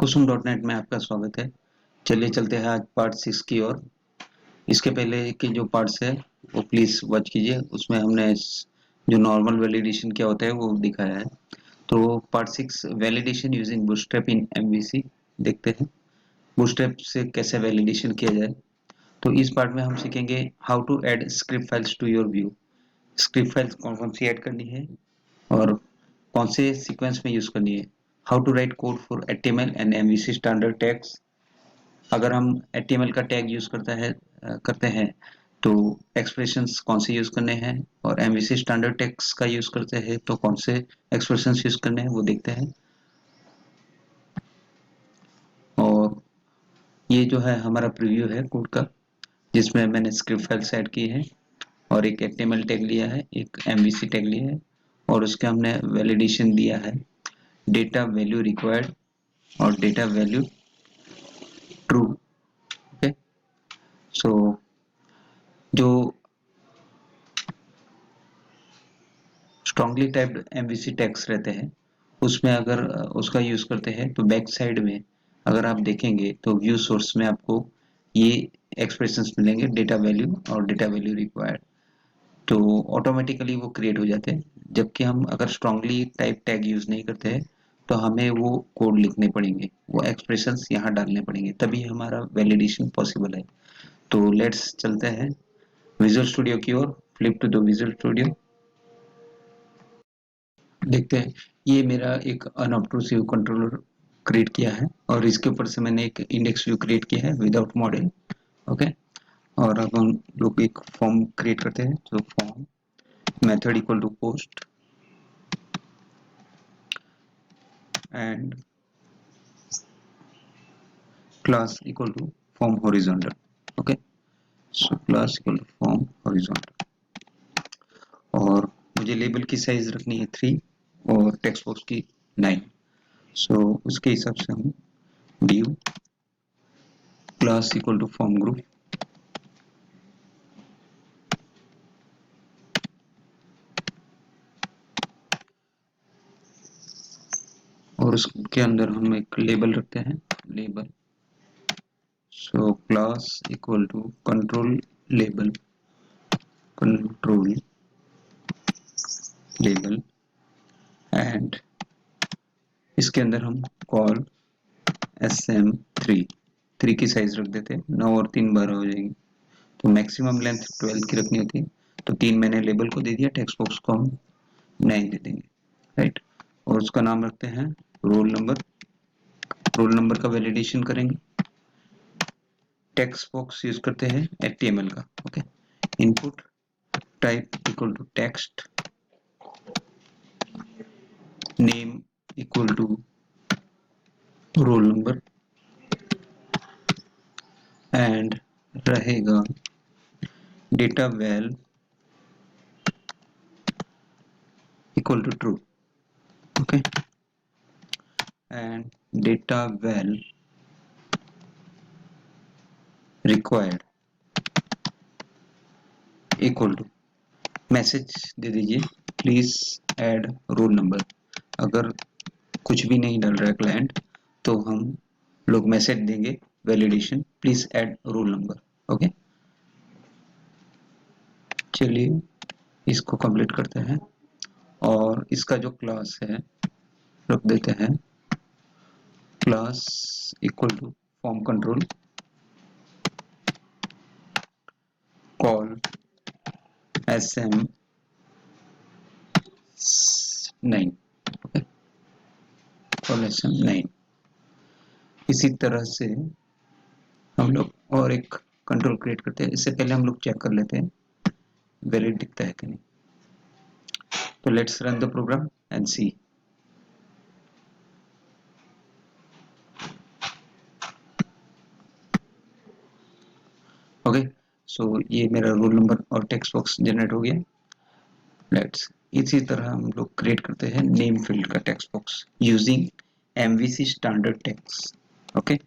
कुसुम dot net में आपका स्वागत है। चलिए चलते हैं आज पार्ट 6 की ओर। इसके पहले के जो पार्ट्स है वो प्लीज वॉच कीजिए। उसमें हमने जो नॉर्मल वैलिडेशन क्या होता है वो दिखाया है। तो पार्ट 6 वैलिडेशन यूजिंग बूटस्ट्रैप इन एमवीसी देखते हैं। बूटस्ट्रैप से कैसे वैलिडेशन किया जाए। तो इस पार्ट में हम सीखेंगे how to add script files to your view. Script files कौन कौन सी ऐड करनी है और कौन से सीक्वेंस में यूज करनी है। How to write code for HTML and MVC standard tags. अगर हम HTML का टैग यूज करते हैं तो एक्सप्रेशंस कौन से यूज करने हैं, और MVC स्टैंडर्ड टैग्स का यूज करते हैं तो कौन से एक्सप्रेशंस यूज करने हैं वो देखते हैं। और ये जो है हमारा प्रीव्यू है कोड का, जिसमें मैंने स्क्रिप्ट फाइल्स ऐड की है और एक HTML टैग लिया है, एक MVC टैग लिया है और उसके हमने वैलिडेशन दिया है डेटा वैल्यू रिक्वायर्ड और डेटा वैल्यू ट्रू। ओके, सो जो स्ट्रांगली टाइप्ड MVC टैग्स रहते हैं उसमें अगर उसका यूज करते हैं तो बैक साइड में अगर आप देखेंगे तो व्यू सोर्स में आपको ये एक्सप्रेशंस मिलेंगे, डेटा वैल्यू और डेटा वैल्यू रिक्वायर्ड। तो ऑटोमेटिकली वो क्रिएट हो जाते हैं। जबकि हम अगर स्ट्रांगली टाइप टैग यूज नहीं करते हैं तो हमें वो कोड लिखने पड़ेंगे, वो एक्सप्रेशंस यहाँ डालने पड़ेंगे, तभी हमारा वैलिडेशन पॉसिबल है। तो लेट्स चलते हैं विजुअल स्टूडियो की ओर। Flip to the Visual Studio. देखते हैं, ये मेरा एक अनऑब्ट्रूसिव कंट्रोलर क्रिएट किया है और इसके ऊपर से मैंने एक इंडेक्स व्यू क्रिएट किया है विदाउट मॉडल। ओके, और अब हम लोग एक फॉर्म क्रिएट करते हैं। तो form method equal to post and class equal to form horizontal. Okay, so class equal to form horizontal और मुझे लेबल की साइज रखनी है 3 और टेक्स्ट बॉक्स की 9। सो उसके हिसाब से हम div class equal to form group और उसके अंदर हम एक लेबल रखते हैं, label. So class equal to control label, control label and इसके अंदर हम कॉल SM3, 3 की साइज रख देते हैं, 9 और 3 12 हो जाएगी। तो मैक्सिमम लेंथ 12 की रखनी होती है। तो 3 मैंने लेबल को दे दिया, टेक्स्ट बॉक्स को हम 9 दे देंगे, राइट। और उसका नाम रखते हैं रोल नंबर। रोल नंबर का वैलिडेशन करेंगे। टेक्स्ट बॉक्स यूज करते हैं HTML का। Okay, input type equal to text, name equal to roll number and रहेगा data val equal to true. Okay, and data val required equal to message दे दीजिए please add roll number. अगर कुछ भी नहीं डाल रहा है क्लाइंट तो हम लोग मैसेज देंगे validation please add roll number. Okay, चलिए इसको कंप्लीट करते हैं और इसका जो क्लास है रख देते हैं class equal to form control col SM9। Okay, col SM9। इसी तरह से हम लोग और एक कंट्रोल क्रिएट करते हैं। इससे पहले हम लोग चेक कर लेते हैं वैलिड दिखता है कि नहीं। तो let's run the program and see. Okay, so ये मेरा रोल नंबर और टेक्स्ट बॉक्स जनरेट हो गया। लेट्स इसी तरह हम लोग क्रिएट करते हैं नेम फील्ड का text box using MVC standard tags. Okay,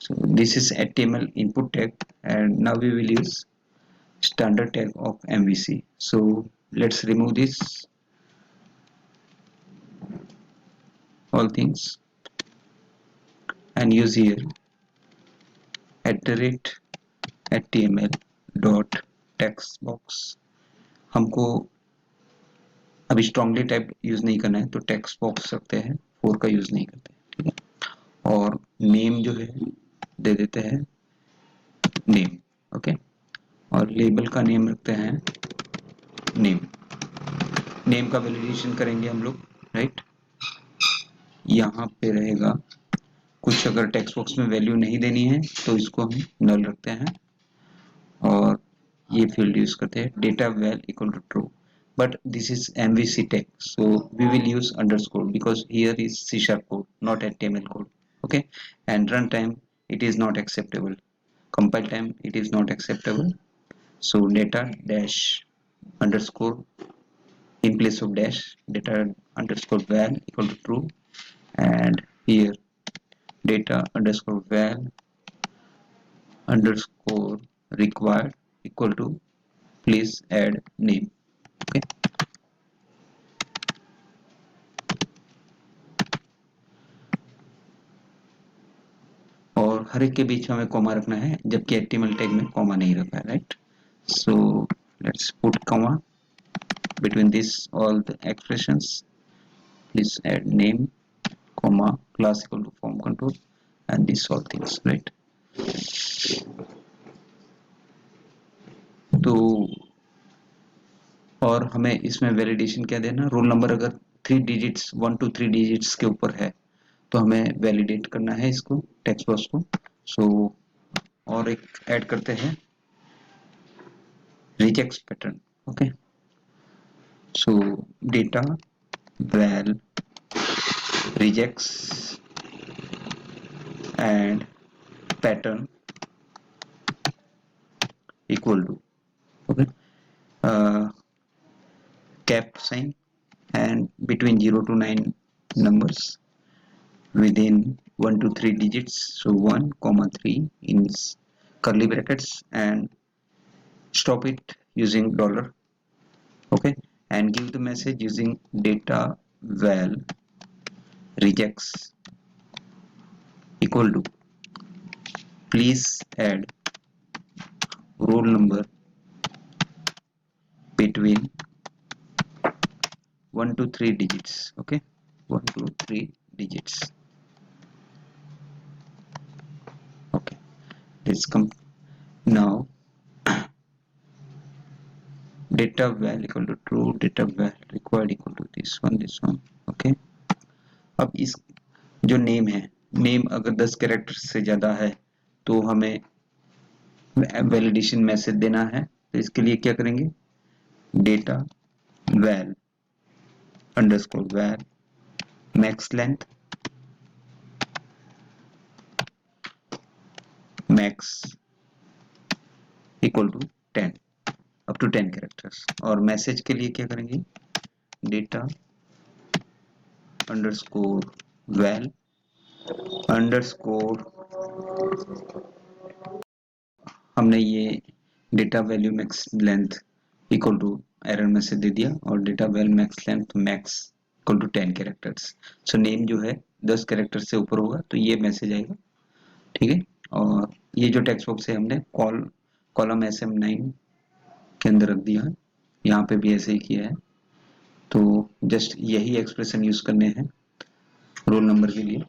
so this is HTML input tag and now we will use standard tag of MVC. So let's remove this all things and use here @html.textbox। हमको अभी strongly type use नहीं करना है तो text box रखते हैं, 4 का use नहीं करते, ठीक है। और नेम जो है दे देते हैं नेम, ओके। और लेबल का नेम रखते हैं नेम। नेम का वैलिडेशन करेंगे हम लोग, राइट। यहाँ पे रहेगा कुछ, अगर टेक्स्ट बॉक्स में वैल्यू नहीं देनी है तो इसको हम नल रखते हैं और ये फील्ड यूज करते हैं data val equal to true, but this is MVC tag, so we will use underscore because here is C# code, not HTML code, okay। And runtime it is not acceptable, compile time it is not acceptable, so data dash underscore in place of dash data underscore val equal to true, and here data underscore val underscore required equal to please add name, okay। और हर एक के बीच में हमें comma रखना है, जबकि HTML tag में comma नहीं रखा है, right. So let's put comma between this all the expressions, please add name comma class equal to form control and these all things, right। तो और हमें इसमें वैलिडेशन क्या देना, रोल नंबर अगर 3 डिजिट्स 1 to 3 डिजिट्स के ऊपर है तो हमें वैलिडेट करना है इसको टेक्स्ट बॉक्स को। सो और एक ऐड करते हैं regex pattern, okay। So data val regex and pattern equal to, okay, cap sign and between 0 to 9 numbers within 1 to 3 digits, so 1 comma 3 in curly brackets and stop it using dollar, okay, and give the message using data val regex equal to please add roll number between 1 to 3 digits, okay, 1 to 3 digits, okay। Let's come now data val equal to true, data val required equal to this one, okay। अब इस जो name है, name अगर 10 character से ज्यादा है तो हमें वैलिडेशन मैसेज देना है, तो इसके लिए क्या करेंगे, data val underscore val max length max equal to 10 up to 10 characters. और मैसेज के लिए क्या करेंगे, डेटा अंडरस्कोर val अंडरस्कोर, हमने ये data value max length equal to error message दे दिया और data val max length max equal to 10 characters. So name जो है 10 कैरेक्टर से ऊपर होगा तो ये मैसेज आएगा, ठीक है। और ये जो टेक्स्ट बॉक्स है हमने कॉलम SM9 के अंदर रख दिया है, यहाँ पे भी ऐसे ही किया है। तो जस्ट यही एक्सप्रेशन यूज करने हैं रोल नंबर के लिए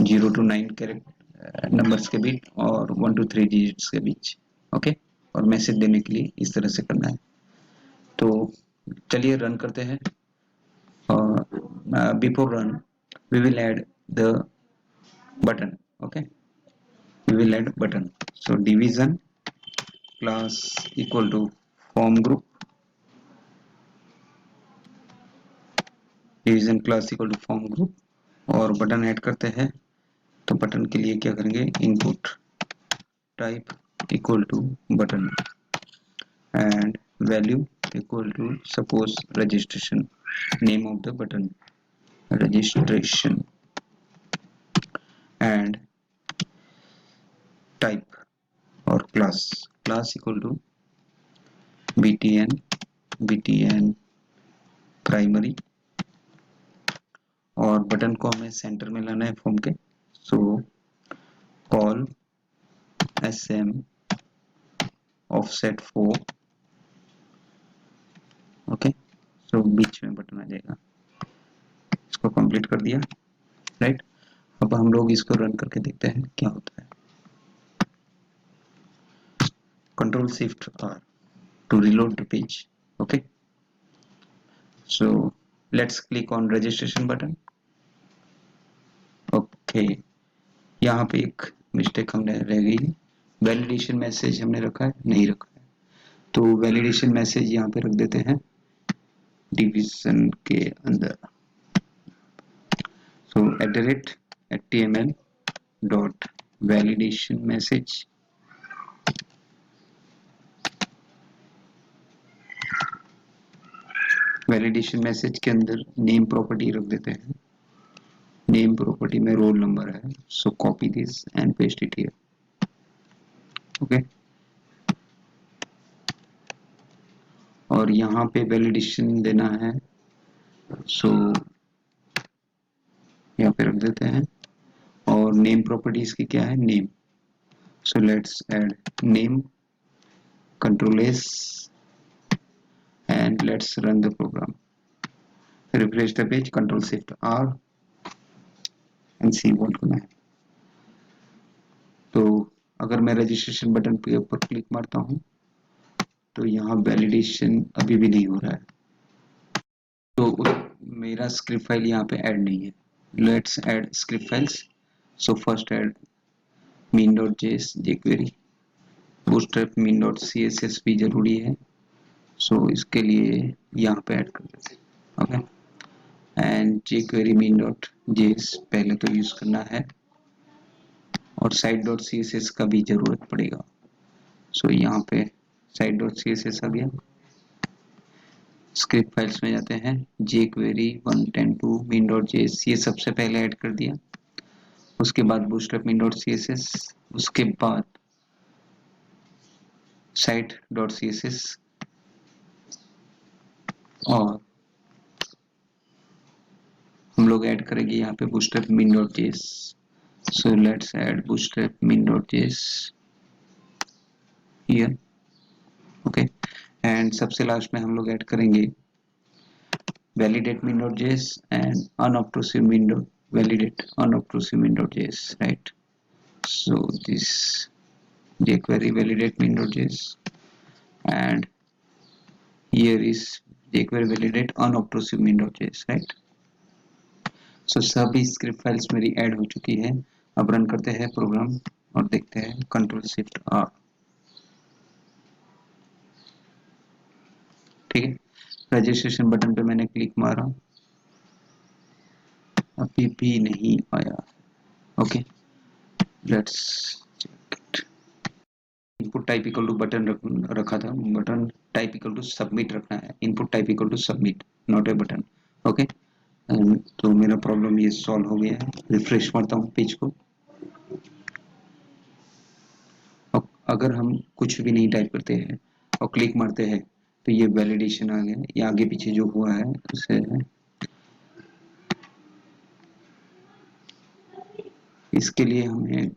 0 to 9 कैरेक्टर नंबर्स के बीच और 1 to 3 डिजिट्स के बीच, ओके। और मैसेज देने के लिए इस तरह से करना है। तो चलिए रन करते हैं। Before run we will add the button, okay, we will add button. So division class equal to form group, division class equal to form group और बटन ऐड करते हैं। तो बटन के लिए क्या करेंगे, input type equal to button and value equal to suppose registration, name of the button registration, and type or class equal to btn primary। और button को हमें सेंटर में लाना है फॉर्म के, सो कॉल sm offset 4, ओके। सो बीच में button आ जाएगा, इसको कंप्लीट कर दिया, राइट। अब हम लोग इसको रन करके देखते हैं क्या होता है। Control shift R to reload the page, okay. So let's click on registration button, okay. यहाँ पे एक मिस्टेक हमने रह गई है, वैलिडेशन मैसेज हमने रखा है, नहीं रखा है, तो वैलिडेशन मैसेज यहाँ पे रख देते हैं डिवीजन के अंदर। सो @html dot validation message, validation message के अंदर नेम प्रॉपर्टी रख देते हैं, नेम प्रॉपर्टी में रोल नंबर है, सो copy this and paste it here, okay. और यहाँ पे वैलिडेशन देना है, सो यहाँ पे रख देते हैं, और नेम प्रॉपर्टीज की क्या है, name, so let's add name, control S and let's run the program, refresh the page, control shift R and see what gonna happen। तो अगर मैं रजिस्ट्रेशन बटन पे ऊपर क्लिक मारता हूँ तो यहाँ वैलिडेशन अभी भी नहीं हो रहा है, तो मेरा स्क्रिप्ट फाइल यहाँ पे ऐड नहीं है। Let's add script files, so first aid min.js jQuery, bootstrap min.css भी जरूरी है, सो इसके लिए यहाँ पे ऐड कर देते हैं, ओके। एंड jQuery min.js पहले तो यूज करना है, और site.css का भी जरूरत पड़ेगा, सो यहाँ पे site.css आ गया। स्क्रिप्ट फाइल्स में जाते हैं, jQuery 1.10.2 min.js ये सबसे पहले ऐड कर दिया, उसके बाद bootstrap min.css, उसके बाद site.css, और हम लोग ऐड करेंगे यहाँ पे bootstrap min.js, so let's add bootstrap min.js here, okay। And सबसे लास्ट में हम लोग ऐड करेंगे validate min.js and unobtrusive validate unobtrusive min.js, right। So this jQuery validate min.js and here is jQuery validate unobtrusive min.js, right। So सभी script files मेरी add हो चुकी है। अब रन करते हैं प्रोग्राम और देखते हैं, कंट्रोल शिफ्ट आर, ठीक है। रजिस्ट्रेशन बटन पे मैंने क्लिक मारा, अभी भी नहीं आया, okay. Let's input type equal to button रखा था, button type equal to submit रखना है, input type equal to submit, not a button, okay. तो मेरा प्रॉब्लम ये सॉल्व हो गया है। रिफ्रेश करता हूँ पेज को, और अगर हम कुछ भी नहीं टाइप करते हैं और क्लिक मारते हैं तो ये वैलिडेशन आ गया, ये आगे पीछे जो हुआ है उसे इसके लिए हमें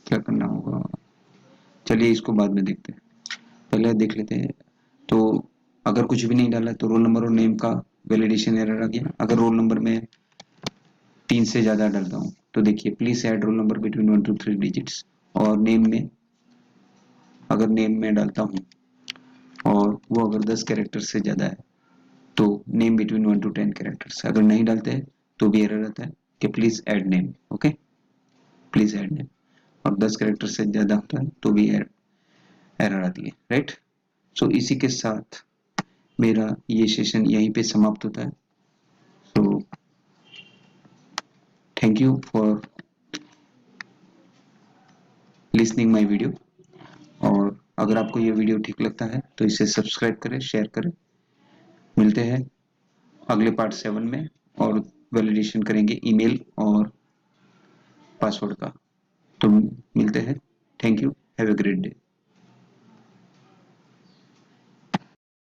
क्या करना होगा, चलिए इसको बाद में देखते हैं, पहले देख लेते हैं। तो अगर कुछ भी नहीं डाला तो रोल नंबर और नेम का वैलिडेशन एरर आ गया। अगर रोल नंबर में 3 से ज्यादा डालता हूँ तो देखिए please add roll number between 1 to 3 digits, और नेम में अगर नेम में डालता हूँ और वो अगर 10 कैरेक्टर से ज्यादा है तो नेम बिटवीन 1 to 10 कैरेक्टर्स, अगर नहीं डालते हैं तो भी एरर आता है कि please add name, okay, please add name, और 10 कैरेक्टर से ज्यादा होता है तो भी एरर आती है, राइट। सो इसी के साथ मेरा ये सेशन यहीं पे समाप्त होता है। So thank you for listening my video, और अगर आपको ये वीडियो ठीक लगता है तो इसे सब्सक्राइब करें, शेयर करें। मिलते हैं अगले पार्ट 7 में, और वैलिडेशन करेंगे ईमेल और पासवर्ड का। तो मिलते हैं, thank you, have a great day.